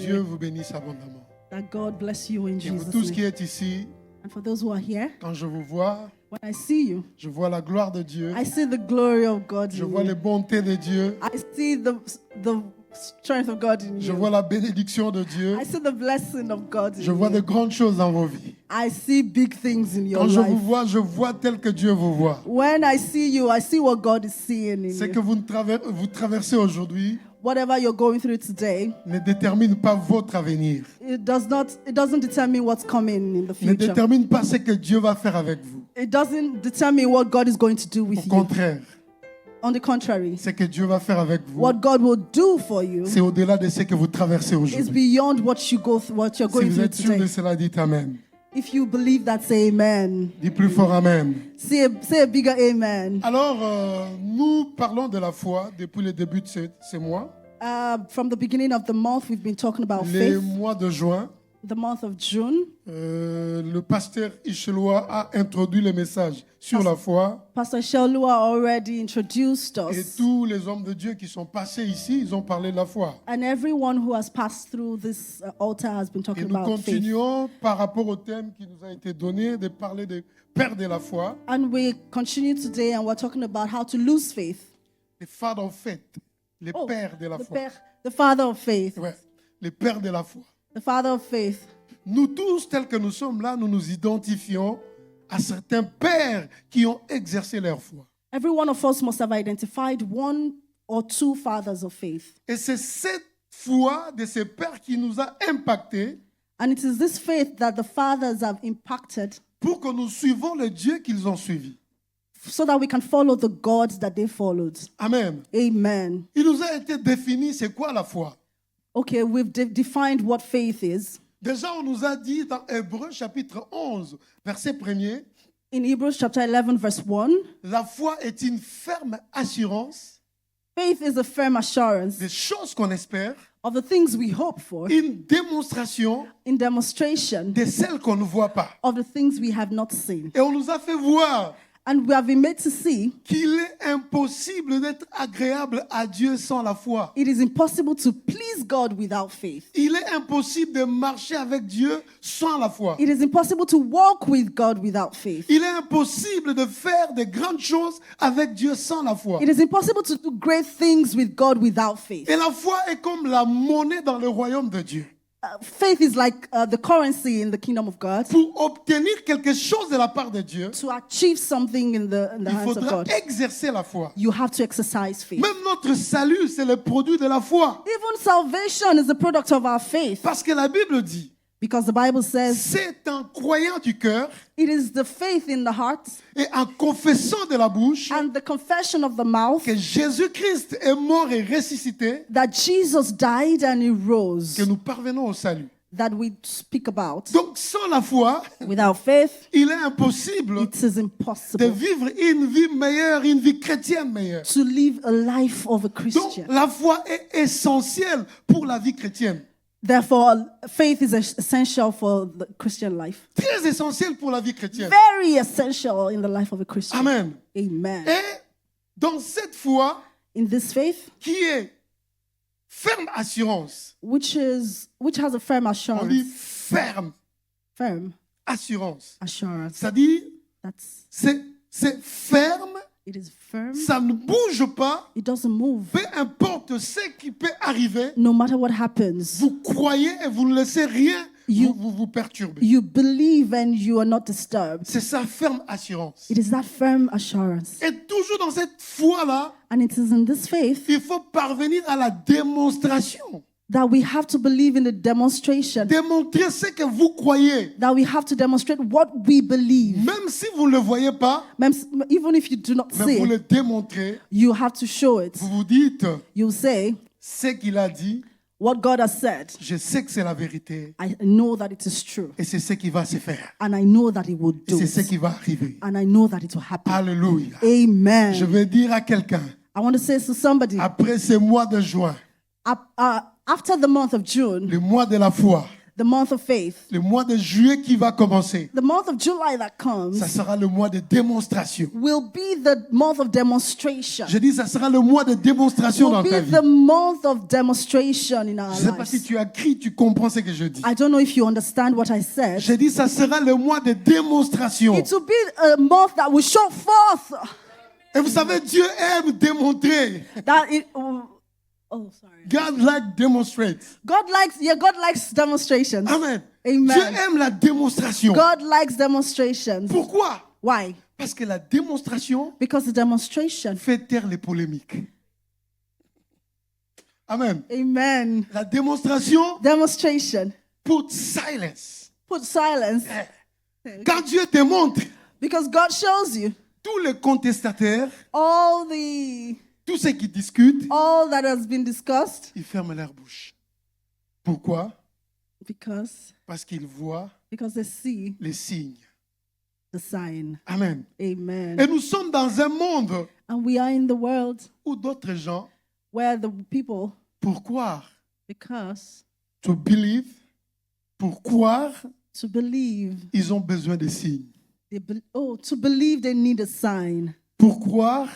Dieu vous bénisse abondamment. That God bless you in Et vous Jesus' tous qui name. êtes ici, And for those who are here, quand je vous vois, when I see you, je vois la gloire de Dieu, I see the glory of God je in vois les you. bontés de Dieu, I see the strength of God in je you. vois la bénédiction de Dieu, I see the blessing of God je in vois de you. grandes choses dans vos vies. I see big things in your Quand je life. vous vois tel que Dieu vous voit. When I see you, I see what God is seeing in Ce que you. vous traversez aujourd'hui Whatever you're going through today, ne détermine pas votre avenir, it doesn't determine what's coming in the ne future. détermine pas ce que Dieu va faire avec vous. It doesn't determine what God is going to do Au with you. contraire, On the contrary, ce que Dieu va faire avec vous, what God will do for you c'est au-delà de ce que vous traversez is aujourd'hui. beyond what you're Si going vous through êtes sûr de today. cela, dites Amen. If you believe that, say amen. Dis plus fort Amen. Say a bigger amen. Alors, nous parlons de la foi depuis le début de ce mois, From the beginning of the month, we've been talking about les faith. mois de juin. The month of June, Le pasteur Icheloa a introduit le message sur la foi. Pastor Shalua already introduced Et us. tous les hommes de Dieu qui sont passés ici, ils ont parlé de la foi. And everyone who has passed through this altar has been Et talking nous about faith. continuons par rapport au thème qui nous a été donné de parler des pères de la foi, And we continue today and we're talking about how to lose faith. les fathers of faith, les Oh, pères de la foi. the father of faith. Ouais, les pères de la foi. The father of faith. Nous tous, tels que nous sommes là, nous nous identifions à certains pères qui ont exercé leur foi. Every one of us must have identified one or two fathers of faith. Et c'est cette foi de ces pères qui nous a impactés And it is this faith that the fathers have impacted pour que nous suivons le Dieu qu'ils ont suivi. so that we can follow the God that they followed. Amen. Amen. Il nous a été défini c'est quoi la foi. Okay, we've defined what faith is. Déjà, on nous a dit dans Hébreux chapitre 11, verset 1er, In Hebrews chapter 11, verse 1, la foi est une ferme assurance faith is a firm assurance des choses qu'on espère, of the things we hope for, une démonstration in demonstration de celles qu'on ne voit pas. of the things we have not seen. Et on nous a fait voir And we have been made to see qu'il est impossible d'être agréable à Dieu sans la foi. it is impossible to please God without faith. Il est impossible de marcher avec Dieu sans la foi. It is impossible to walk with God without faith. Il est impossible de faire de grandes choses avec Dieu sans la foi. It is impossible to do great things with God without faith. Et la foi est comme la monnaie dans le royaume de Dieu. Faith is like the currency in the kingdom of God. Pour obtenir quelque chose de la part de Dieu, To achieve something in the il hands of faudra God, exercer la foi. you have to exercise faith. Même notre salut, c'est le produit de la foi. Even salvation is a product of our faith. Parce que la Bible dit, Because the Bible says c'est en croyant du cœur it is the faith in the heart et en confessant de la bouche and the confession of the mouth que Jésus-Christ est mort et ressuscité that Jesus died and he rose, que nous parvenons au salut. that we speak about. Donc sans la foi, Without faith, il est impossible it is de impossible vivre une vie meilleure, une vie chrétienne meilleure. to live a life of a Donc Christian. la foi est essentielle pour la vie chrétienne. Therefore, faith is essential for the Christian life. Très essentielle pour la vie chrétienne. Very essential in the life of a Christian. Amen. Amen. Et dans cette foi In this faith, qui est ferme assurance, which has a firm on assurance, dit ferme firm assurance. assurance. C'est-à-dire, c'est ferme, It is firm. ça ne bouge pas, It doesn't move. peu importe ce qui peut arriver, No matter what happens, vous croyez et vous ne laissez rien vous perturber. you believe and you are not disturbed. C'est sa ferme assurance. It is that firm assurance. Et toujours dans cette foi-là, And it is in this faith il faut parvenir à la démonstration. that we have to believe in the demonstration, Démontrer ce que vous croyez. that we have to demonstrate what we believe. Même si vous ne le voyez pas, Even if you do not mais see vous le it, démontrez. you have to show it. Vous vous dites, You say, ce qu'il a dit, what God has said, je sais que c'est la vérité. I know that it is true. Et c'est ce qui va se faire. And I know that it will Et do c'est ce it. qui va arriver. And I know that it will happen. Alléluia. Amen. Je vais dire à quelqu'un, I want to say to somebody, après ce mois de juin, after the month of June, le mois de la foi, the month of faith, le mois de juillet qui va commencer, the month of July that comes, ça sera le mois de démonstration. will be the month of demonstration. Je dis, ça sera le mois de démonstration Will dans ta be vie. the month of demonstration in our Je ne sais pas si lives. tu as crié, tu comprends ce que je dis. I don't know if you understand what I said. Je dis, ça sera le mois de démonstration. It will be a month that will show forth Et vous savez, Dieu aime démontrer. that it. Oh, sorry. God like demonstrate. God likes demonstrations. Amen. Amen. Dieu aime la démonstration. God likes demonstrations. Pourquoi? Why? Parce que la démonstration Because the demonstration. fait taire les polémiques. Amen. Amen. La démonstration Demonstration. put silence. Put silence. Quand Dieu démontre, Because God shows you tous les contestataires, tous ceux qui discutent, all that has been discussed. ils ferment leur bouche. Pourquoi? Because Parce qu'ils voient they see les signes. the sign. Amen. Amen. Et nous sommes dans un monde And we are in the world où d'autres gens, where the people, pour croire, because to believe, pour croire, to believe, ils ont besoin de signes. to believe they need a sign. Pour croire,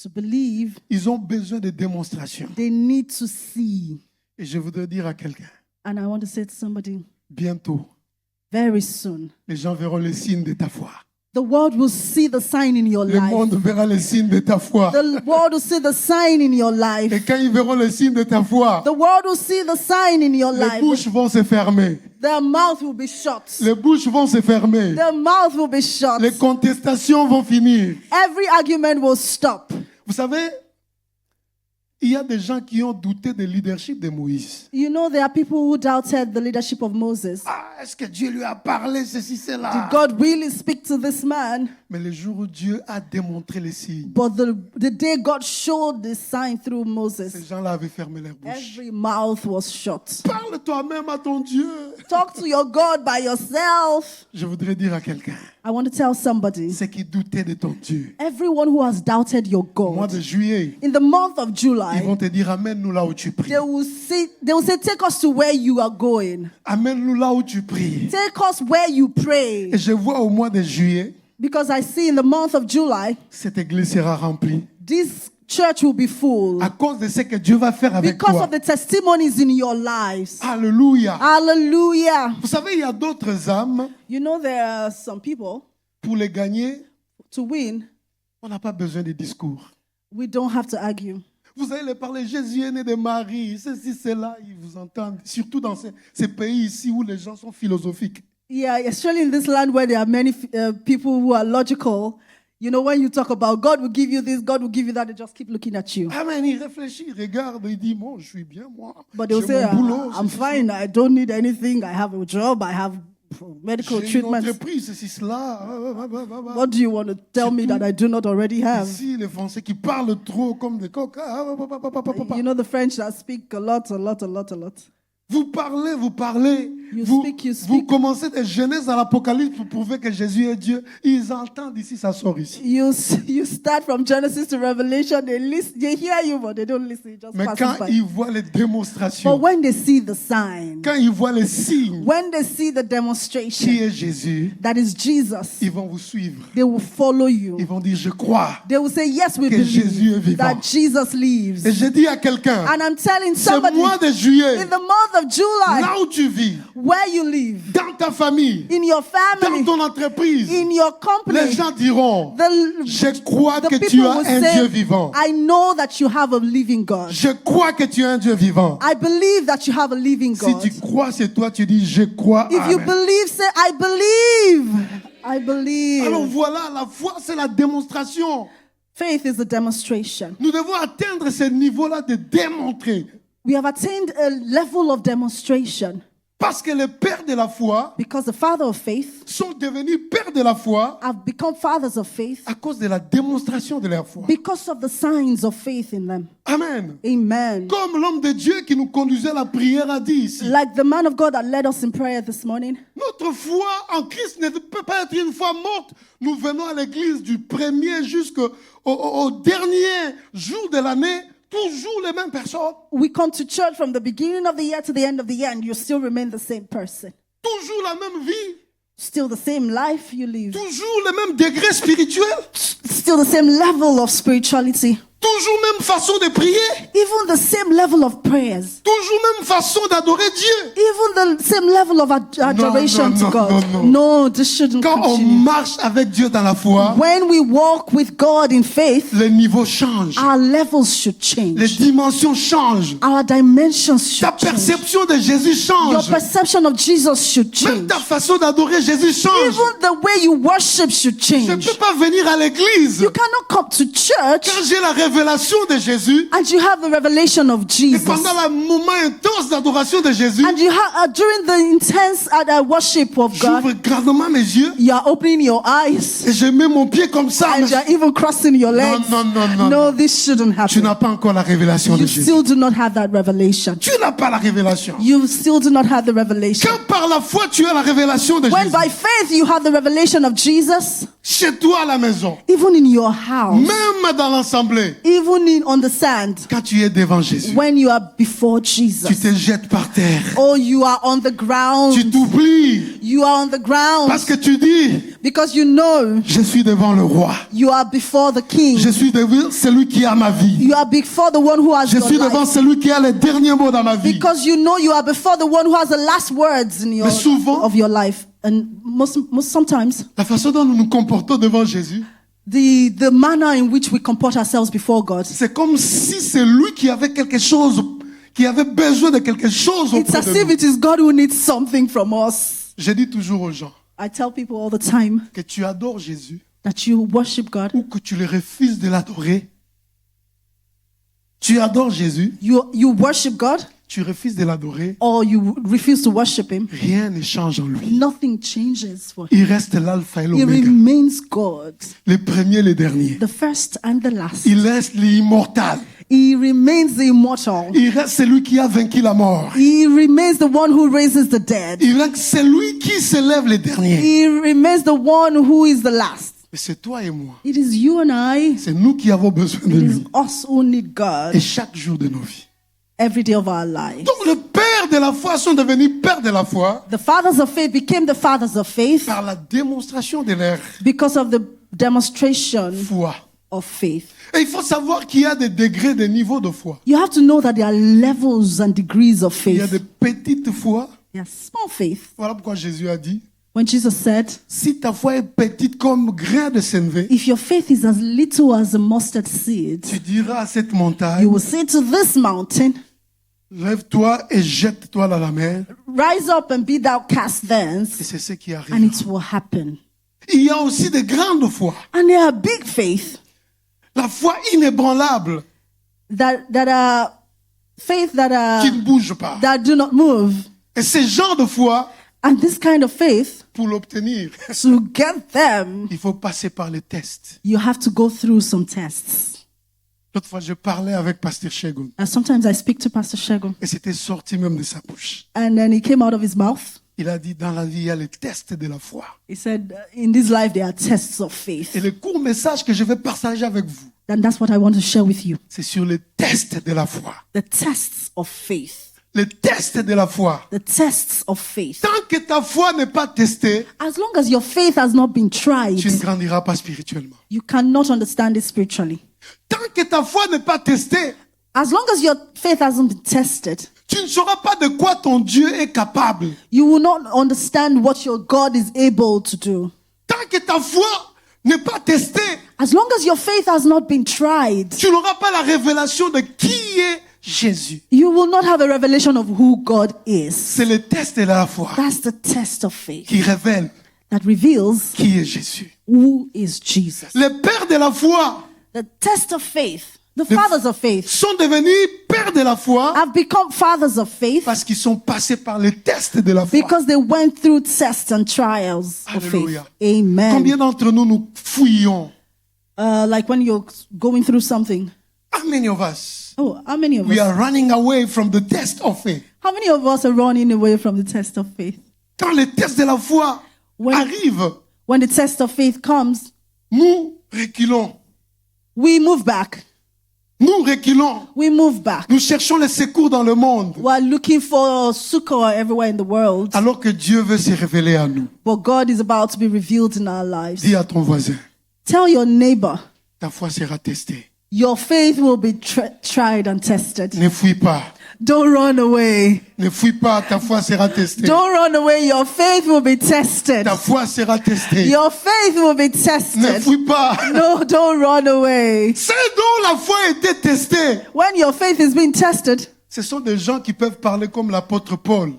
To believe ils ont besoin de démonstrations. they need to see. Et je voudrais dire à quelqu'un, And I want to say to somebody, bientôt, very soon, les gens verront les signes de ta foi. the world will see the sign in your Le life. monde verra les signes de ta foi. The world will see the sign in your Et life. quand ils verront les signes de ta foi, The world will see the sign in your les life. bouches vont se fermer. Their mouth will be shut. Les bouches vont se fermer. Their mouth will be shut. Les contestations vont finir. Every argument will stop. Vous savez, il y a des gens qui ont douté du leadership de Moïse. You know, there are people who doubted the leadership of Moses. Ah, est-ce que Dieu lui a parlé, ceci, cela? Did God really speak to this man? Mais le jour où Dieu a démontré les signes, But the day God showed this sign through ces Moses, gens-là avaient fermé leur bouche. every mouth was shut. Parle toi-même à ton Dieu. Talk to your God by yourself. Je voudrais dire à quelqu'un, I want to tell somebody, ceux qui doutaient de ton Dieu, everyone who has doubted your au mois God, de juillet, in the month of ils July, vont te dire, amène-nous là où tu pries. they will say, take us to where you are going. Amène-nous là où tu pries. Take us where you pray. Et je vois au mois de juillet, Because I see in the month of July, cette église sera remplie. this church will be full. À cause de ce que Dieu va faire avec Because toi. of the testimonies in your lives. Alléluia. Hallelujah. Vous savez, il y a d'autres âmes, You know, there are some people, pour les gagner, to win, on n'a pas besoin de discours. we don't have to argue. Vous allez leur parler, Jésus est né de Marie, ceci, cela, ils vous entendent. Surtout dans ces pays ici où les gens sont philosophiques. Yeah, especially in this land where there are many people who are logical. You know, when you talk about God will give you this, God will give you that, they just keep looking at you. Amen, il réfléchit, il regarde, il dit, bon, je suis bien, moi. But they'll J'ai say, mon boulot, I'm ceci, fine, I don't need anything, I have a job, I have medical j'ai une treatment. entreprise, ceci, cela. What do you want to tell me that I do not already have? Ici, les Français qui parlent trop comme des coqs. You know the French that speak a lot. Vous parlez. You Vous speak. commencez de Genèse à l'Apocalypse pour prouver que Jésus est Dieu. Ils entendent ici, ça sort ici. You start from Genesis to Revelation, they hear you, but they don't listen, it just Mais passes quand by. ils voient les But démonstrations, when they see the sign, quand ils voient les signes when they see the qui demonstration, est Jésus, that is Jesus, ils vont vous suivre. they will follow you. Ils vont dire, je crois. They will say, yes, we Que Jésus est believe vivant. that Jesus lives. Et je dis à quelqu'un, And I'm telling ce somebody, mois de juillet, in the month of July, là où tu vis, where you live, dans ta famille, in your dans family, ton entreprise, in your company, les gens diront, je crois the que people tu as will un say, Dieu vivant. I know that you have a living God. Je crois que tu as un Dieu vivant. I believe that you have a living Si God. tu crois, c'est toi, tu dis, je crois. If you Amen. believe, say, I believe. I believe. Alors voilà, la foi, c'est la démonstration. Faith is a demonstration. Nous devons atteindre ce niveau-là de démontrer. We have attained a level of demonstration Parce que les pères de la foi because the father of faith sont devenus pères de la foi have become fathers of faith à cause de la démonstration de leur foi. because of the signs of faith in them. Amen. Amen. Comme l'homme de Dieu qui nous conduisait à la prière a dit ici. Like the man of God that led us in prayer this morning, Notre foi en Christ ne peut pas être une foi morte. Nous venons à l'église du 1er jusqu'au dernier jour de l'année. toujours les mêmes personnes. We come to church from the beginning of the year to the end of the year, and you still remain the same person. Toujours la même vie. Still the same life you live. Toujours le même degré spirituel. Still the same level of spirituality. Toujours même façon de prier. Even the same level of prayers. Toujours même façon d'adorer Dieu. Even the same level of adoration to God. No, this shouldn't Quand on continue. marche avec Dieu dans la foi, When we walk with God in faith, les niveaux changent. our levels should Les change. dimensions changent. Our dimensions Ta should change. perception de Jésus Your change. perception of Jesus should Même change. ta façon d'adorer Jésus change. Even the way you worship should Je ne change. peux pas venir à l'église You cannot come to church quand j'ai la révélation de Jésus and you have the revelation of et Jesus. pendant le moment intense d'adoration de Jésus, And you have during the intense worship of God, j'ouvre grandement mes yeux you are opening your eyes et je mets mon pied comme ça. and Mais you are even crossing your legs. non, non, non. No, this shouldn't Tu happen. n'as pas encore la révélation de You Jésus. still do not have that revelation. Tu n'as pas la révélation. You still do not have the revelation. Quand par la foi tu as la révélation de When Jésus, by faith you have the revelation of Jesus, chez toi à la maison, even in your house, même dans l'assemblée, even on the sand, quand tu es devant Jésus, when you are before tu Jesus, te jettes par terre. or you are on the Tu ground, t'oublies you are on the ground parce que tu dis, because you know je suis devant le roi. you are before the King. Je suis devant celui qui a ma vie. You are before the one who has Je your suis devant life. celui qui a les derniers mots dans ma vie. Because you know you are before the one who has the last words in your Mais souvent- of your life. And most sometimes La façon dont nous nous comportons devant Jésus, the manner in which we comport ourselves before God, c'est comme si c'est lui qui avait quelque chose, qui avait besoin de quelque chose it's auprès as de if nous. it is God who needs something from us. Je dis toujours aux gens I tell people all the time que tu adores Jésus that you worship God. ou que tu le refuses de l'adorer. Tu adores Jésus, You worship God tu refuses de l'adorer, or you refuse to worship Him. rien ne change en lui. Nothing changes for Him. Il reste l'alpha et He l'oméga, remains God, le premier et le dernier. the first and the last. Il reste l'immortal. He remains the immortal. Il reste celui qui a vaincu la mort. He remains the one who raises the dead. Il reste celui qui s'élève le dernier. He remains the one who is the last. Mais c'est toi et moi. It is you and I. C'est nous qui avons besoin de It is lui. us who need God Et chaque jour de nos vies. every day of our lives. Donc les pères de la foi sont devenus pères de la foi The fathers of faith became the fathers of faith par la démonstration de leur because of the demonstration foi. of faith. Et il faut savoir qu'il y a des degrés, des niveaux de foi. You have to know that there are levels and degrees of Il y a faith. des petites foi. There are small faith. Voilà pourquoi Jésus a dit, When Jesus said, si ta foi est petite comme grain de sénévé, if your faith is as little as a mustard seed, tu diras à cette you montagne, will say to this mountain, lève-toi et jette-toi dans la mer. rise up and be thou cast Et thence, c'est ce qui and arrive. it will happen. Il y a aussi des grandes foi. And there are big faith La foi inébranlable that are faith qui ne bouge pas. that do not move. Et ce genre de foi, And this kind of faith, pour l'obtenir, to get them, il faut passer par les tests. you have to go through some tests. L'autre fois, je parlais avec Pasteur Shegun And sometimes I speak to Pastor Shegun, et c'était sorti même de sa bouche. and then he came out of his mouth. Il a dit, dans la vie, il y a les tests de la foi. He said, in this life there are tests of faith. Et le court message que je vais partager avec vous, And that's what I want to share with you. c'est sur les tests de la foi. The tests of faith. Les tests de la foi. The tests of faith. Tant que ta foi n'est pas testée, As long as your faith has not been tried, tu ne grandiras pas spirituellement. you cannot understand it spiritually. Tant que ta foi n'est pas testée, As long as your faith hasn't been tested, tu ne sauras pas de quoi ton Dieu est capable. you will not understand what your God is able to do. Tant que ta foi n'est pas testée, As long as your faith has not been tried, tu n'auras pas la révélation de qui est Jésus. you will not have a revelation of who God is. C'est le test de la foi That's the test of faith qui révèle that reveals qui est Jésus. who is Jesus. Les pères de la foi The test of faith, the fathers of faith, sont devenus pères de la foi have become fathers of faith parce qu'ils sont passés par les tests de la foi. because they went through tests and trials of faith. Alléluia. Amen. Combien d'entre nous nous fouillons? Like when you're going through something. How many of us? Oh, how many of We us? are running away from the test of faith. How many of us are running away from the test of faith? Quand les tests de la foi arrivent, When the test of faith comes, nous reculons. we move back. Nous reculons. We move back. Nous cherchons les secours dans le monde. We are looking for succor everywhere in the world. Alors que Dieu veut se révéler à nous. But God is about to be revealed in our lives. Dis à ton voisin, Tell your neighbor, ta foi sera testée. your faith will be tried and tested. Ne fuis pas. Don't run away. Ne fuis pas, ta foi sera testée. Don't run away. Your faith will be tested. Ta foi sera testée. Your faith will be Ne tested. fuis pas. No, don't run away. Ceux dont la foi a été testée, When your faith is being tested, ce sont des gens qui peuvent parler comme l'apôtre Paul,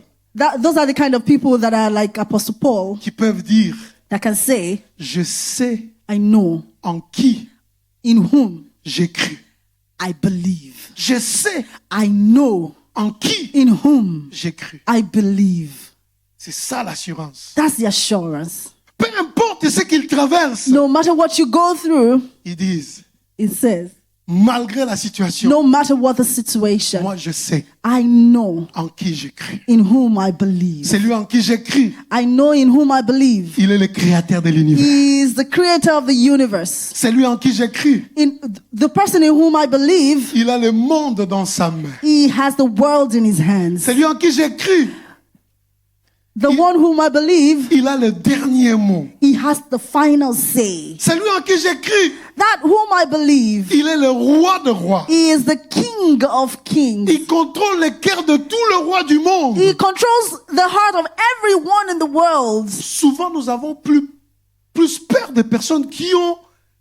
those are the kind of people that are like Apostle Paul, qui peuvent dire, that can say, je sais I know en qui in whom j'ai cru. I believe. Je sais I know en qui in whom j'ai cru. I believe. C'est ça l'assurance. That's the assurance. Peu importe ce qu'ils traversent, No matter what you go through, ils disent, it says, malgré la situation, no matter what the situation, moi je sais I know en qui j'ai cru. in whom I believe. C'est lui en qui j'ai cru. I know in whom I believe. Il est le créateur de l'univers. He is the creator of the universe. C'est lui en qui j'ai cru. In the person in whom I believe, Il a le monde dans sa main. he has the world in his hands. C'est lui en qui j'ai cru. The one whom I believe, Il a le dernier mot. he has the final say. C'est lui en qui j'ai cru. That whom I believe, Il est le roi de rois. he is the king of kings. Il contrôle les cœurs de tous les rois du monde. He controls the heart of everyone in the world. Souvent, nous avons plus peur des personnes qui ont,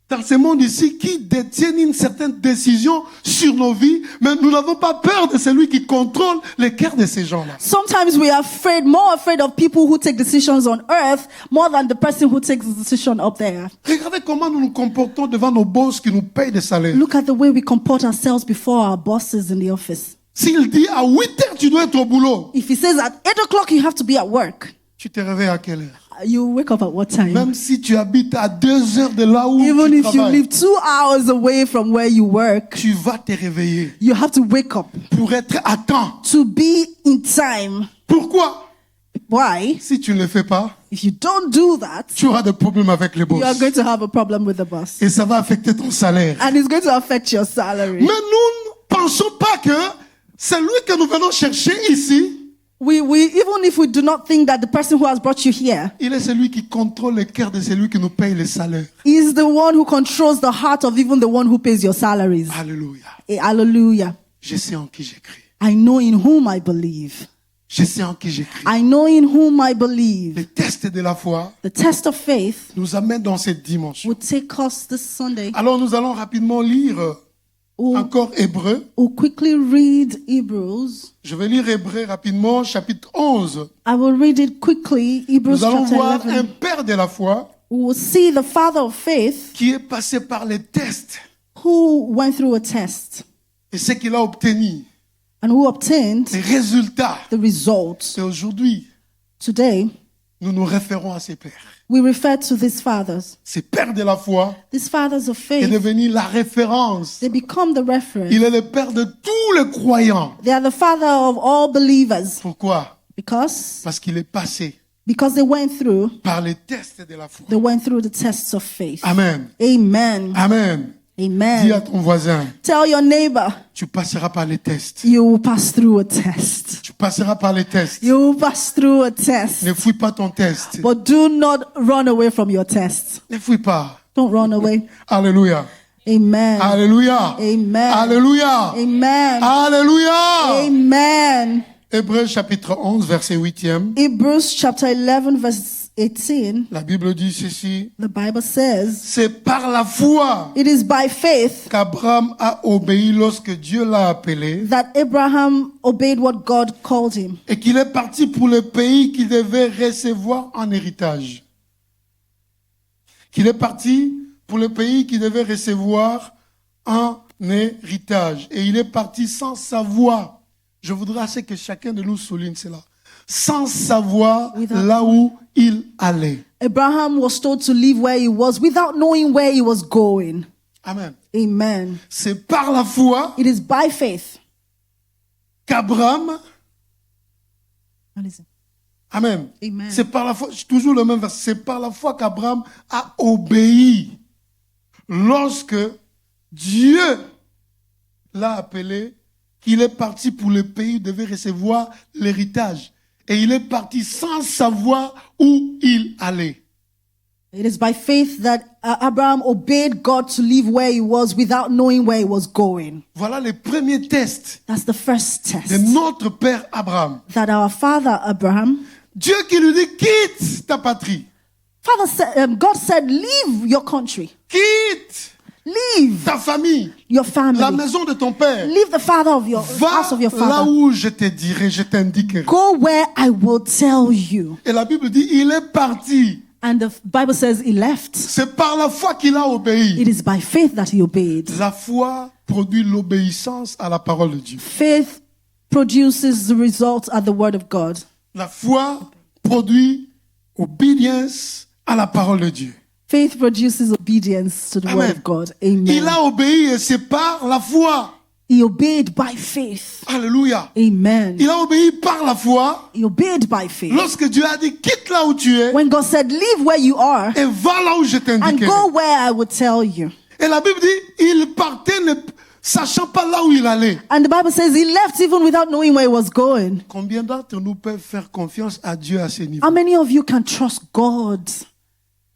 dans ce monde ici, qui détiennent une certaine décision sur nos vies, mais nous n'avons pas peur de celui qui contrôle les cœurs de ces gens-là. Sometimes we are more afraid of people who take decisions on earth more than the person who takes the decision up there. Regardez comment nous nous comportons devant nos boss qui nous payent des salaires. Look at the way we comport ourselves before our bosses in the office. S'il dit à 8 heures, tu dois être au boulot, If he says at 8 o'clock you have to be at work, tu te réveilles à quelle heure? you wake up at what time? Même si tu habites à 2 heures de là où Even tu if you travailles, live 2 hours away from where you work, tu vas te réveiller you have to wake up pour être à temps. to be in time. Pourquoi? Why? Si tu ne le fais pas, If you don't do that, tu auras des problèmes avec les boss. you are going to have a problem with the boss. Et ça va affecter ton salaire. And it's going to affect your salary. Mais nous ne pensons pas que celui que nous venons chercher ici, We even if we do not think that the person who has brought you here il est celui qui contrôle le cœur de celui qui nous paye les salaires. is the one who controls the heart of even the one who pays your salaries. Alléluia. Hallelujah. Je sais en qui j'ai cru. I know in whom I believe. Je sais en qui j'ai cru. I know in whom I believe. Le test de la foi The test of faith nous amène dans cette dimension. will take us this Sunday. Alors nous allons rapidement lire encore Hébreux. We'll quickly read Hebrews. Je vais lire Hébreux rapidement, chapitre 11. I will read it quickly. Hebrews Nous allons chapter voir 11. un père de la foi We will see the father of faith qui est passé par les tests who went through a test et ce qu'il a obtenu, and who obtained les résultats. the results. Et aujourd'hui, Today, nous nous référons à ces pères. we refer to these fathers. Ces pères de la foi These fathers of est faith, devenu la référence. they become the reference. Il est le père de tous les croyants. They are the father of all believers Pourquoi? because Parce qu'il est passé they went through par les tests de la foi. the tests of faith. Amen. Amen. Amen. Dis à Amen. ton voisin, Tell your neighbor, tu passeras par les tests. you will pass through a test. Tu passeras par les tests. You will pass through a test. Ne fuis pas ton test. But do not run away from your test. Ne fuis pas. Don't run away. Alléluia. Amen. Alléluia. Amen. Alléluia. Amen. Alléluia. Amen. Hébreux chapitre 11, verset 8e. Hebrews chapter 11 verse 18. La Bible dit ceci. The Bible says, C'est par la foi it is by faith qu'Abraham a obéi lorsque Dieu l'a appelé that Abraham obeyed what God called him. et qu'il est parti pour le pays qu'il devait recevoir en héritage. Qu'il est parti pour le pays qu'il devait recevoir en héritage. Et il est parti sans savoir. Je voudrais assez que chacun de nous souligne cela. Sans savoir là où il allait. Abraham was told to leave where he was without knowing where he was going. Amen. Amen. C'est par la foi It is by faith. qu'Abraham. Listen. Amen. Amen. C'est par la foi, toujours le même verset. C'est par la foi qu'Abraham a obéi lorsque Dieu l'a appelé qu'il est parti pour le pays où il devait recevoir l'héritage. Et il est parti sans savoir où il allait. It is by faith that Abraham obeyed God to leave where he was without knowing where he was going. Voilà le premier test That's the first de test. notre père Abraham. That our father Abraham, Dieu qui lui dit, quitte ta patrie. God said, leave your country. Quitte Leave ta famille. your La family. maison de ton père. Leave the father of your house Va of your là father. où je te dirai, je t'indiquerai. Go where I will tell you. Et la Bible dit, il est parti. And the Bible says he left. C'est par la foi qu'il a obéi. It is by faith that he obeyed. La foi produit l'obéissance à la parole de Dieu. Faith produces the results at the word of God. La foi produit obéissance à la parole de Dieu. Faith produces obedience to the Amen. word of God. Il Amen. a obéi et c'est par la foi. He obeyed by faith. Alléluia. Amen. Il a obéi par la foi. He obeyed by faith. Lorsque Dieu a dit, quitte là où tu es When God said, leave where you are et va là où je and t'indiquerai. go where I will tell you. Et la Bible dit, il partait ne sachant pas là où il allait. And the Bible says he left even without knowing where he was going. Combien d'entre nous peuvent faire confiance à Dieu à ce niveau? How many of you can trust God?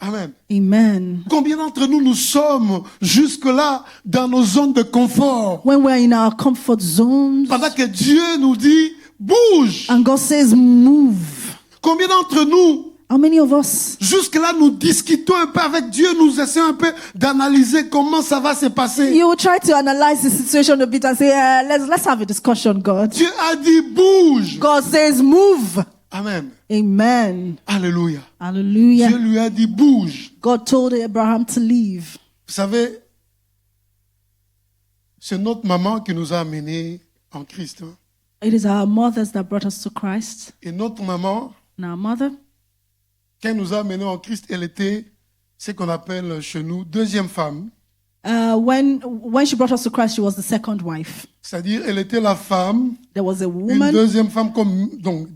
Amen. Amen. Combien d'entre nous sommes jusque-là dans nos zones de confort? When we're in our comfort zones Pendant que Dieu nous dit, bouge. and God says, move. Combien d'entre nous, How many of us, jusque-là, nous discutons un peu avec Dieu, nous essayons un peu d'analyser comment ça va se passer. you will try to analyze the situation a bit and say, let's have a discussion, God. Dieu a dit, bouge. God says, move. Amen. Amen. Alléluia. Hallelujah. Dieu lui a dit, bouge. God told Abraham to leave. Vous savez, c'est notre maman qui nous a amenés en Christ. Hein. It is our mothers that brought us to Christ. Et notre maman, And our mother, quand elle nous a amenés en Christ, elle était ce qu'on appelle chez nous deuxième femme. when she brought us to Christ, she was the second wife. C'est-à-dire, elle était la femme, There was a une woman, deuxième femme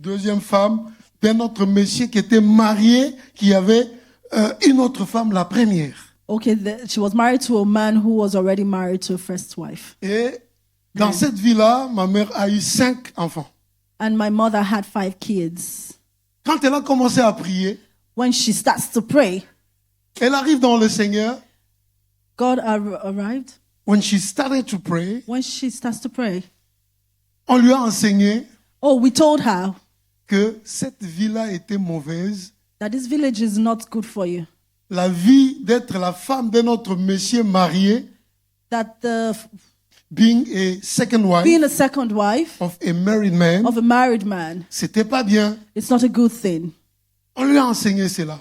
deuxième femme d'un autre monsieur qui était marié, qui avait une autre femme, la première. okay, she was married to a man who was already married to a first wife. Et dans cette vie-là, ma mère a eu 5 enfants. And my mother had 5 kids. Quand elle a commencé à prier, When she starts to pray, elle arrive dans le Seigneur. God arrived. When she started to pray, When she starts to pray, on lui a enseigné oh, we told her que cette vie-là était mauvaise. that this village is not good for you. La vie d'être la femme de notre monsieur marié, That being a second wife being a second wife of a married man, of a married man, c'était pas bien. it's not a good thing. On lui a enseigné cela.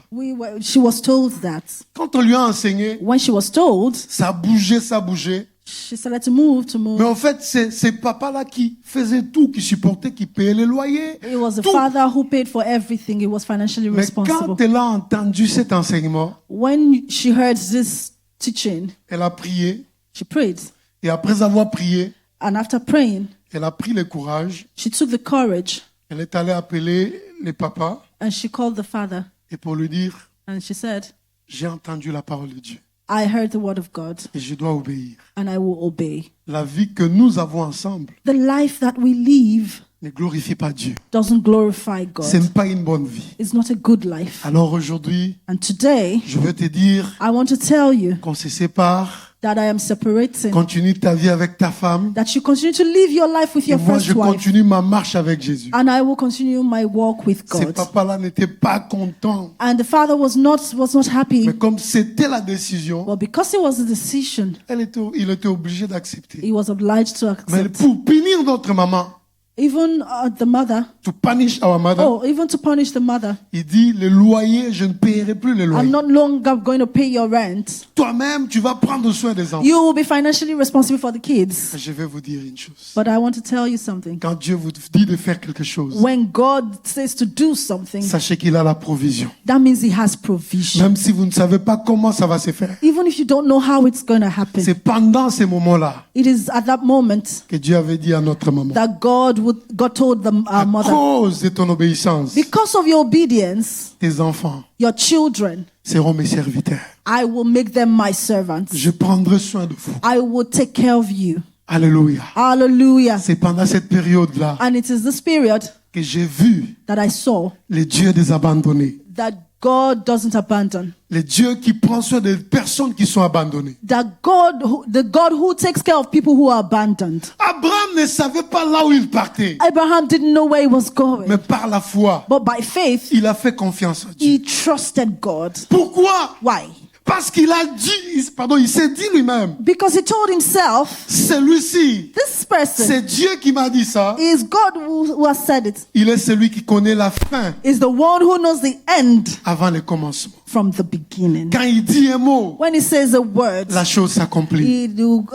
She was told that. Quand on lui a enseigné, When she was told, ça bougeait. she started to move. Mais en fait, c'est papa-là qui faisait tout, qui supportait, qui payait les loyers. It was the tout. father who paid for everything. He was financially Mais responsible. quand elle a entendu cet enseignement, When she heard this teaching, elle a prié. she prayed. Et après avoir prié, And after praying, elle a pris le courage. she took the courage Elle est allée appeler les papas and she called the father et pour lui dire, and she said, j'ai entendu la parole de Dieu I heard the word of God et je dois obéir. and I will obey. La vie que nous avons ensemble The life that we live ne glorifie pas Dieu. doesn't glorify Ce n'est God. pas une bonne vie. It's not a good life. Alors aujourd'hui, And today, je veux te dire I want to tell you qu'on se sépare. that I am separating, Continue ta vie avec ta femme. that you continue to live your life with Et your moi, first je wife, continue ma marche avec Jésus. and I will continue my walk with Ces God. papas-là n'étaient pas contents. And the father was not happy, Mais comme c'était la décision, but because it was a decision, il était obligé d'accepter. he was obliged to Mais accept. pour punir notre maman, Even the mother, to punish our mother, even to punish the mother, il dit, le loyer, je ne paierai plus le loyer. I'm not longer going to pay your rent. Toi-même, tu vas prendre soin des enfants. You will be financially responsible for the kids. Je vais vous dire une chose. But I want to tell you something. Quand Dieu vous dit de faire quelque chose, When God says to do something, sachez qu'il a la provision. that means He has provision. Même si vous ne savez pas comment ça va se faire, Even if you don't know how it's going to happen, c'est pendant ces moments-là it is at that moment que Dieu avait dit à notre maman, that God told our à mother, cause de ton obéissance, because of your obedience, tes enfants your children, seront mes serviteurs. I will make them my servants. Je prendrai soin de vous. I will take care of you. Alléluia. Hallelujah. C'est pendant cette période-là And it is this period que j'ai vu that I saw les dieux des abandonnés. that God doesn't abandon. Les dieux qui prennent soin des personnes qui sont abandonnées. That the God who takes care of people who are abandoned. Abraham ne savait pas là où il partait. Abraham didn't know where he was going. Mais par la foi, But by faith, il a fait confiance à Dieu. he trusted God. Pourquoi? Why? Parce qu'il a dit, il s'est dit lui-même, Because he told himself, celui-ci, this person c'est Dieu qui m'a dit ça. is God who has said it. Il est celui qui connaît la fin Is the one who knows the end avant le commencement. from the beginning. Quand il dit un mot, When he says a word, la chose s'accomplit. it will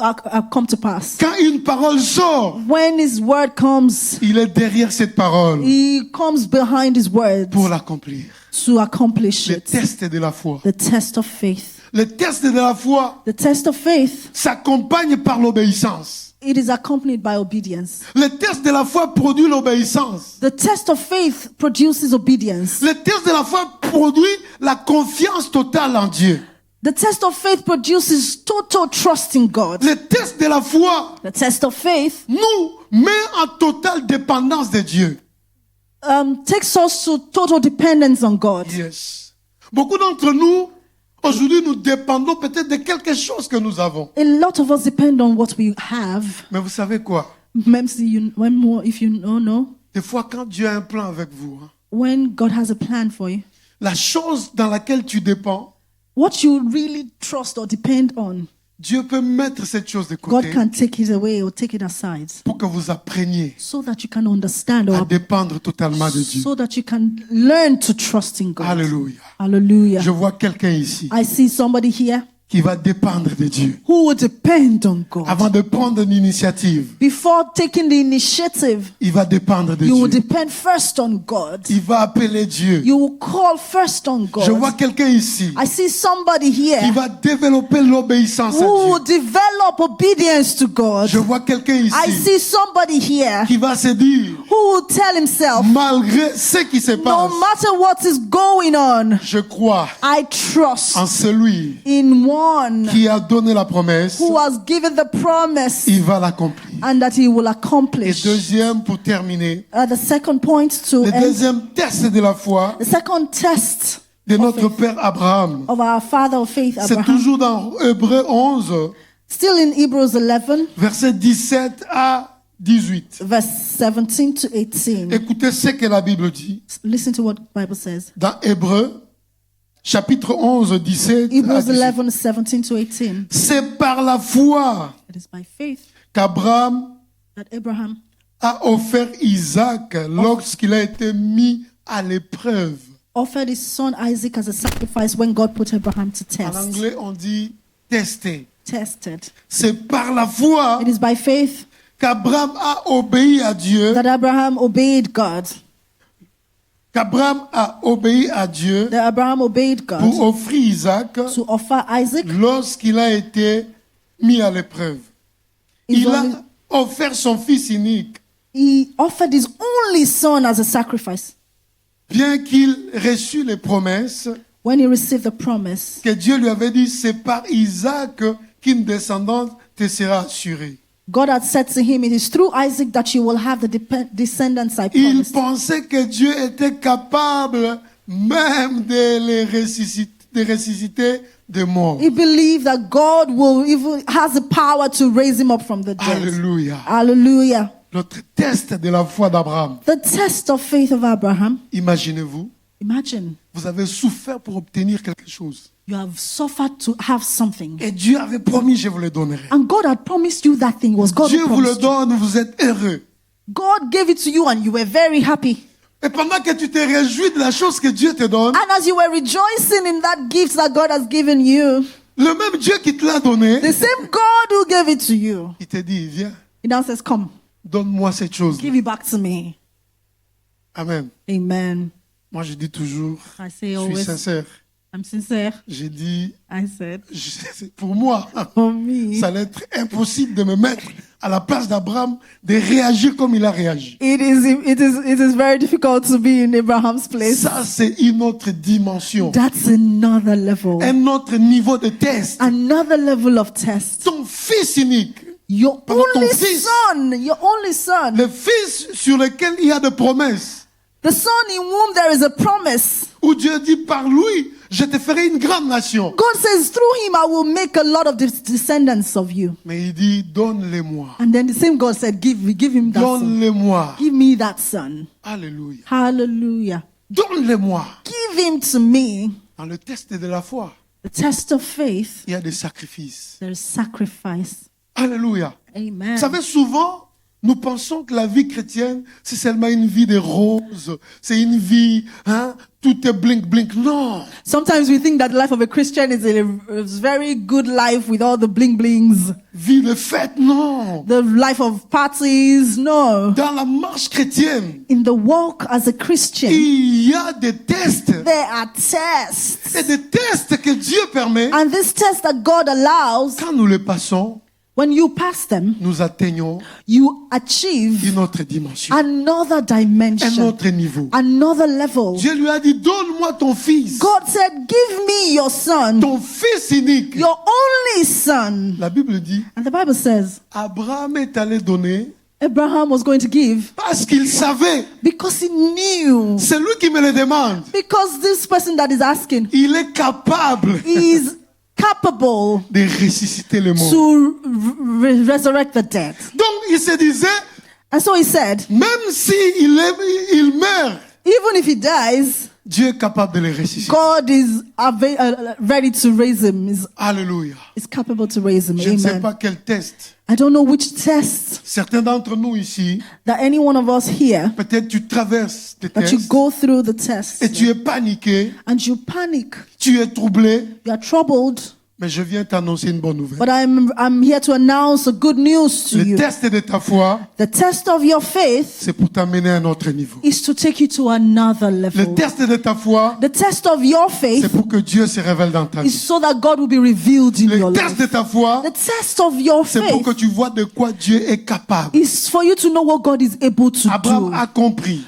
come to pass. Quand une parole sort, When his word comes, il est derrière cette parole he comes behind his word pour l'accomplir. to accomplish Le it. test de la foi. The test of faith. Le test de la foi The test of faith, s'accompagne par l'obéissance. it is accompanied by obedience. Le test de la foi produit l'obéissance. The test of faith produces obedience. Le test de la foi produit la confiance totale en Dieu. The test of faith produces total trust in God. Le test de la foi The test of faith nous met en totale dépendance de Dieu. takes us to total dependence on God. Yes. Beaucoup d'entre nous, aujourd'hui, nous dépendons peut-être de quelque chose que nous avons. A lot of us depend on what we have. Mais vous savez quoi? One more, if you don't know, Des fois, quand Dieu a un plan avec vous, when God has a plan for you, la chose dans laquelle tu dépends, what you really trust or depend on, Dieu peut mettre cette chose de God côté can take it away or take it aside pour que vous appreniez so that you can understand à or dépendre totalement de Dieu. so that you can learn to trust in God. Alléluia. Hallelujah. Je vois quelqu'un ici I see somebody here qui va dépendre de Dieu. who will depend on God. Avant de prendre l'initiative, Before taking the initiative, il va dépendre de you will Dieu. depend first on God. Il va appeler Dieu. You will call first on Je vois God. quelqu'un ici I see somebody qui here va développer l'obéissance à who will Dieu. develop obedience to God. Je vois quelqu'un I ici see somebody here qui va se dire, who will tell himself, malgré ce qui se no passe, matter what is going on, je crois I trust en celui in one qui a donné la promesse, who has given the promise il va l'accomplir. and that he will Et accomplish. deuxième, pour terminer, The second point to le end, deuxième test de la foi the second test de notre Père Abraham, of our father of faith, c'est Abraham, toujours dans Hébreux 11, still in Hebrews 11, versets 17 à 18. verse 17 to 18. Écoutez ce que la Bible dit Listen to what the Bible says. dans Hébreux, chapitre 11, 17 à Hebrews 18. 11, 17 to 18. C'est par la foi It is by faith qu'Abraham that Abraham a offert Isaac lorsqu'il a été mis à l'épreuve. offered his son Isaac as a sacrifice when God put Abraham to En test. anglais, on dit tester. Tested. C'est par la foi It is by faith qu'Abraham a obéi à Dieu, that Abraham obeyed God. qu'Abraham a obéi à Dieu That Abraham obeyed God pour offrir Isaac to offer Isaac. lorsqu'il a été mis à l'épreuve. His Il a only- offert son fils unique, He offered his only son as a sacrifice. bien qu'il reçut les promesses When he received the promise, que Dieu lui avait dit, c'est par Isaac qu'une descendance te sera assurée. God had said to him, it is through Isaac that you will have the descendants I Il promised. pensait que Dieu était capable même de les ressusciter de mort. He believed that God will even has the power to raise him up from the dead. Alléluia. Hallelujah. Notre test de la foi d'Abraham. The test of faith of Abraham. Imaginez-vous, Imagine vous avez souffert pour obtenir quelque chose. you have suffered to have something. Et Dieu avait promis, je vous le donnerai. And God had promised you that thing. It was God Dieu who vous le promised you. donne, vous êtes heureux. God gave it to you and you were very happy. Et pendant que tu te réjouis de la chose que Dieu te donne, And as you were rejoicing in that gift that God has given you, le même Dieu qui te l'a donné, the same God who gave it to you, il te dit, viens, he now says, come, donne-moi cette chose. give it back to me. Amen. Amen. Moi, je dis toujours, I say je suis always, sincère. I'm sincere. J'ai dit, I said, pour moi, for me, ça allait être impossible de me mettre à la place d'Abraham, de réagir comme il a réagi. it is very difficult to be in Abraham's place. Ça, c'est une autre dimension, That's another level. un autre niveau de test. Another level of test. Ton fils unique, Your Pendant ton only fils. son, your only son, Le fils sur lequel il y a des promesses. the son in whom there is a promise. Où Dieu dit par lui, je te ferai une grande nation. God says, through him I will make a lot of descendants of you. Mais il dit, donne-les-moi. And then the same God said, give him that son. Donne-les-moi. Give me that son. Alléluia. Hallelujah. Donne-les-moi. Give him to me. Dans le test de la foi, The test of faith, il y a des sacrifices. there is sacrifice. Alléluia. Amen. Vous savez, souvent, nous pensons que la vie chrétienne, c'est seulement une vie de roses. C'est une vie, tout est blink, blink. Non. Sometimes we think that the life of a Christian is a very good life with all the bling blings. Vie de fête, non. The life of parties, no. Dans la marche chrétienne, In the walk as a Christian, il y a des tests. there are tests. Et des tests que Dieu permet. And this test that God allows, Quand nous les passons, when you pass them, nous atteignons you achieve une autre dimension, another un dimension, autre niveau. another level. Dieu lui a dit, donne-moi ton fils, God said, give me your son, ton fils unique. your only son. La Bible dit, And the Bible says, Abraham est allé donner Abraham was going to give parce qu'il savait. because he knew. C'est lui qui me le demande. Because this person that is asking Il est capable is capable de ressusciter le monde. to resurrect the dead. Donc il se disait, And so he said, même si il meurt, even if he dies, Dieu est capable de le ressusciter. God is ready to raise him. Alléluia. Is capable to raise him. Je ne sais Amen. pas quel test. I don't know which test Certains d'entre nous ici, that any one of us here, peut-être tu traverses des that you tests go through the test et tu es paniqué, and you panic, tu es troublé, you are troubled. mais je viens t'annoncer une bonne nouvelle. But I'm here to announce a good news to Le you. test de ta foi, The test of your faith c'est pour t'amener à un autre niveau. is to take you to another Le level. test de ta foi, The test of your c'est faith pour que Dieu se révèle dans ta is vie. so that God will be revealed in your Le test life. de ta foi, The test of your c'est pour que faith tu vois de quoi Dieu est capable. is for you to know what God is able to Abraham do. a compris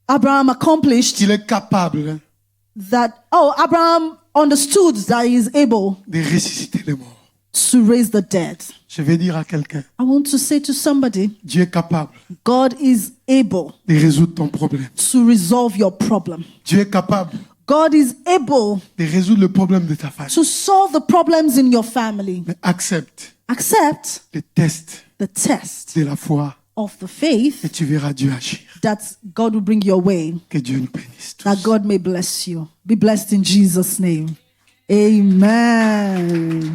Abraham accomplished qu'il est capable that. Abraham understood that he is able de ressusciter les morts. to raise the dead. Je vais dire à quelqu'un, I want to say to somebody, Dieu est capable God is able de résoudre ton problème. to resolve your problem. Dieu est capable God is able de résoudre le problème de ta famille. to solve the problems in your family. Mais accepte Accept les tests the test de la foi of the faith et tu verras Dieu agir. that God will bring your way, Que Dieu nous bénisse tous. that God may bless you. Be blessed in Jesus' name. Amen.